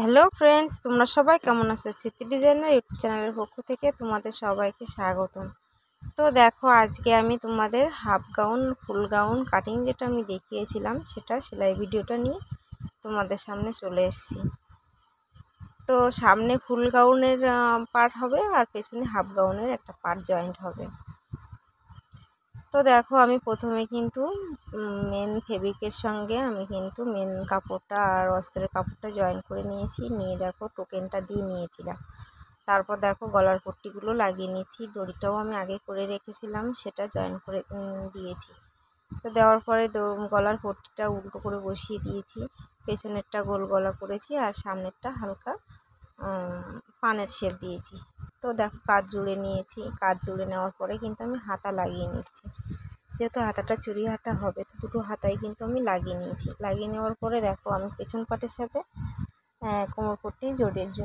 Hello friends, তোমরা সবাই কেমন আছো? স্মৃতি ডিজাইনার ইউটিউব চ্যানেলের পক্ষ থেকে তোমাদের সবাইকে স্বাগতম। তো দেখো, আজকে আমি তোমাদের হাফ গাউন ফুল গাউন কাটিং যেটা আমি দেখিয়েছিলাম সেটা সেলাই ভিডিওটা নিয়ে তোমাদের সামনে চলে এসেছি। তো সামনে ফুল গাউনের পার্ট হবে আর পেছনে হাফ গাউনের একটা পার্ট জয়েন্ট হবে। তো দেখো, আমি প্রথমে কিন্তু মেন ফেব্রিকের সঙ্গে আমি কিন্তু মেন কাপড়টা আর অস্ত্রের কাপড়টা জয়েন করে নিয়েছি। নিয়ে দেখো টোকেনটা দিয়ে নিয়েছিলাম। তারপর দেখো গলার পট্টিগুলো লাগিয়ে নিয়েছি। দড়িটাও আমি আগে করে রেখেছিলাম, সেটা জয়েন করে দিয়েছি। তো দেওয়ার পরে গলার পট্টিটা উল্টো করে বসিয়ে দিয়েছি। পেছনেরটা গোল গলা করেছি আর সামনেরটা হালকা পানের শেপ দিয়েছি। তো দেখো কাজ জুড়ে নিয়েছি। কাজ জুড়ে নেওয়ার পরে কিন্তু আমি হাতা লাগিয়ে নিচ্ছি। যেহেতু হাতাটা চুড়ি হাতা হবে, তো দুটো হাতাই কিন্তু আমি লাগিয়ে নিয়েছি। লাগিয়ে নেওয়ার পরে দেখো আমি পেছন পাটের সাথে কোমর পট্টি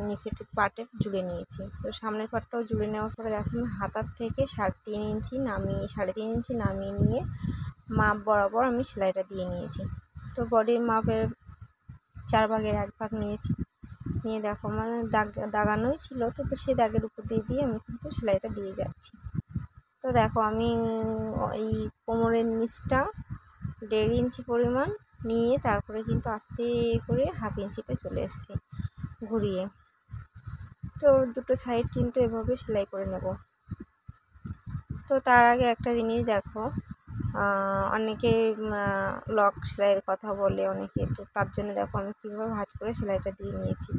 নিচের পাটের জুড়ে নিয়েছি। তো সামনের পাটটাও জুড়ে নেওয়ার পরে দেখো আমি হাতার থেকে 3.5 ইঞ্চি নামিয়ে নিয়ে মাপ বরাবর আমি সেলাইটা দিয়ে নিয়েছি। তো বডির মাপের 4 ভাগের 1 ভাগ নিয়েছি। নিয়ে দেখো মানে দাগানোই ছিল, তো সেই দাগের উপর দিয়ে আমি কিন্তু সেলাইটা দিয়ে যাচ্ছি। তো দেখো আমি এই কোমরের নিচটা 1.5 ইঞ্চি পরিমাণ নিয়ে তারপরে কিন্তু আস্তে করে 1/2 ইঞ্চিতে চলে এসেছি ঘুরিয়ে। তো দুটো সাইড কিন্তু এভাবে সেলাই করে নেব। তো তার আগে একটা জিনিস দেখো, অনেকে লক সেলাইয়ের কথা বলে অনেকে, তো তার জন্য দেখো আমি কীভাবে ভাঁজ করে সেলাইটা দিয়ে নিয়েছি।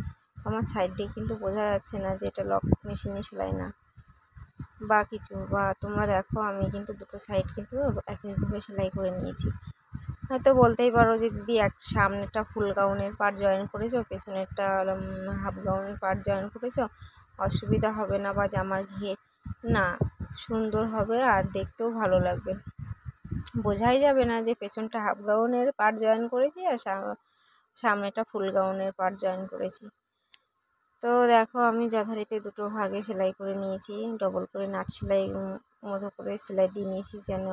আমার সাইড দিয়ে কিন্তু বোঝা যাচ্ছে না যে এটা লক মেশিনে সেলাই না বা কিছু, বা তোমরা দেখো আমি কিন্তু দুটো সাইড কিন্তু একইভাবে সেলাই করে নিয়েছি। হয়তো বলতেই পারো যে দিদি সামনেটা ফুল গাউনের পার্ট জয়েন করেছো, পেছনেরটা হাফ গাউনের পার্ট জয়েন করেছো, অসুবিধা হবে না বা জামার ঘের না, সুন্দর হবে আর দেখতেও ভালো লাগবে। বোঝাই যাবে না যে পেছনটা হাফ গাউনের পার্ট জয়েন করেছি আর সামনেটা ফুল গাউনের পার্ট জয়েন করেছি। তো দেখো আমি যথারীতি দুটো ভাগে সেলাই করে নিয়েছি। ডবল করে নাট সেলাই মতো করে সেলাই দিয়ে নিয়েছি, যেন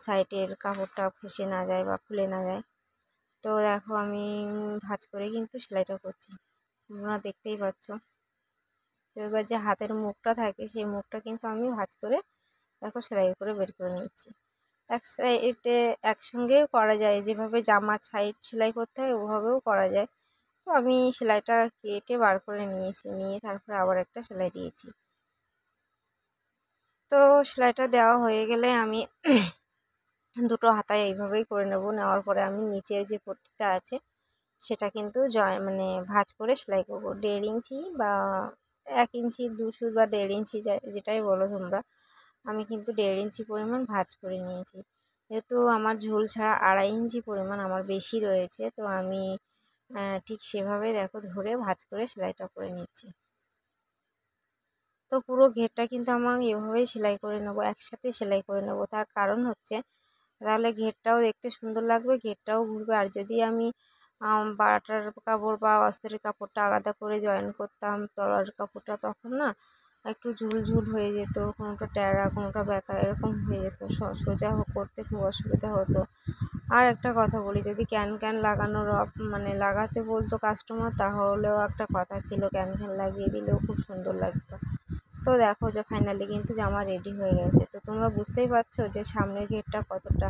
সাইডের কাপড়টা ফেঁসে না যায় বা খুলে না যায়। তো দেখো আমি ভাঁজ করে কিন্তু সেলাইটা করছি, তোমরা দেখতেই পাচ্ছ। তো এবার যে হাতের মুখটা থাকে সেই মুখটা কিন্তু আমি ভাঁজ করে দেখো সেলাই করে বের করে নিচ্ছি। এক সাইডে একসঙ্গেও করা যায়, যেভাবে জামার সাইড সেলাই করতে হয় ওভাবেও করা যায়। তো আমি সেলাইটা কেটে বার করে নিয়েছি, নিয়ে তারপরে আবার একটা সেলাই দিয়েছি। তো সেলাইটা দেওয়া হয়ে গেলে আমি দুটো হাতায় এইভাবেই করে নেওয়ার পরে আমি নিচের যে পট্টিটা আছে সেটা কিন্তু ভাঁজ করে সেলাই করবো। 1.5 ইঞ্চি বা 1 ইঞ্চি 2 সুত বা 1.5 ইঞ্চি যেটাই বলো তোমরা। আমি কিন্তু 1.5 ইঞ্চি পরিমাণ ভাঁজ করে নিয়েছি। যেহেতু আমার ঝুল ছাড়া 2.5 ইঞ্চি পরিমাণ আমার বেশি রয়েছে, তো আমি ঠিক সেভাবে দেখো ধরে ভাঁজ করে সেলাইটা করে নিচ্ছি। তো পুরো ঘেরটা কিন্তু আমার এভাবেই সেলাই করে নেবো, একসাথে সেলাই করে নেবো। তার কারণ হচ্ছে তাহলে ঘেরটাও দেখতে সুন্দর লাগবে, ঘেরটাও ঘুরবে। আর যদি আমি বাটার কাপড় বা অস্ত্রের কাপড়টা আলাদা করে জয়েন করতাম তলার কাপড়টা, তখন না একটু ঝুল হয়ে যেত, কোনোটা ট্যাড়া কোনোটা বেঁকা এরকম হয়ে যেত, সোজা করতে খুব অসুবিধা হতো। আর একটা কথা বলি, যদি ক্যান লাগানোর লাগাতে বলতো কাস্টমার, তাহলেও একটা কথা ছিল, ক্যান লাগিয়ে দিলেও খুব সুন্দর লাগতো। তো দেখো যে ফাইনালি কিন্তু জামা রেডি হয়ে গেছে। তো তোমরা বুঝতেই পারছো যে সামনের ঘেরটা কতটা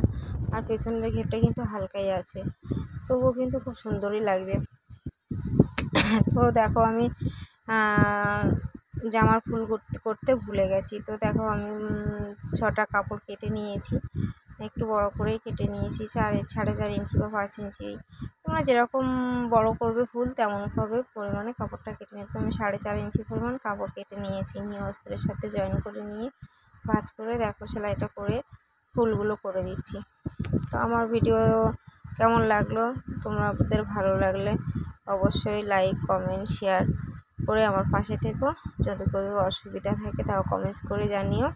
আর পেছনের ঘেরটা কিন্তু হালকাই আছে, তবুও কিন্তু খুব সুন্দরই লাগবে। তো দেখো আমি জামার ফুল করতে ভুলে গেছি। তো দেখো আমি 6টা কাপড় কেটে নিয়েছি, একটু বড় করেই কেটে নিয়েছি, 4.5 ইঞ্চি বা 5 ইঞ্চি, তোমরা যেরকম বড় করবে ফুল তেমনভাবে পরিমাণে কাপড়টা কেটে নিতে। আমি 4.5 ইঞ্চি পরিমাণ কাপড় কেটে নিয়েছি, নিয়ে অস্ত্রের সাথে জয়েন করে নিয়ে ভাঁজ করে দেখো সেলাইটা করে ফুলগুলো করে দিচ্ছি। তো আমার ভিডিও কেমন লাগলো, তোমাদের ভালো লাগলে অবশ্যই লাইক কমেন্ট শেয়ার করে আমার পাশে থেকো। যদি কোনো অসুবিধা থাকে তাও কমেন্টস করে জানিও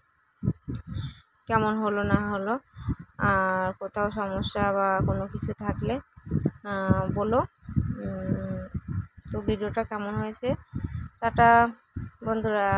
কেমন হলো না হলো, আর কোথাও সমস্যা বা কোনো কিছু থাকলে বলো। তো ভিডিওটা কেমন হয়েছে, টাটা বন্ধুরা।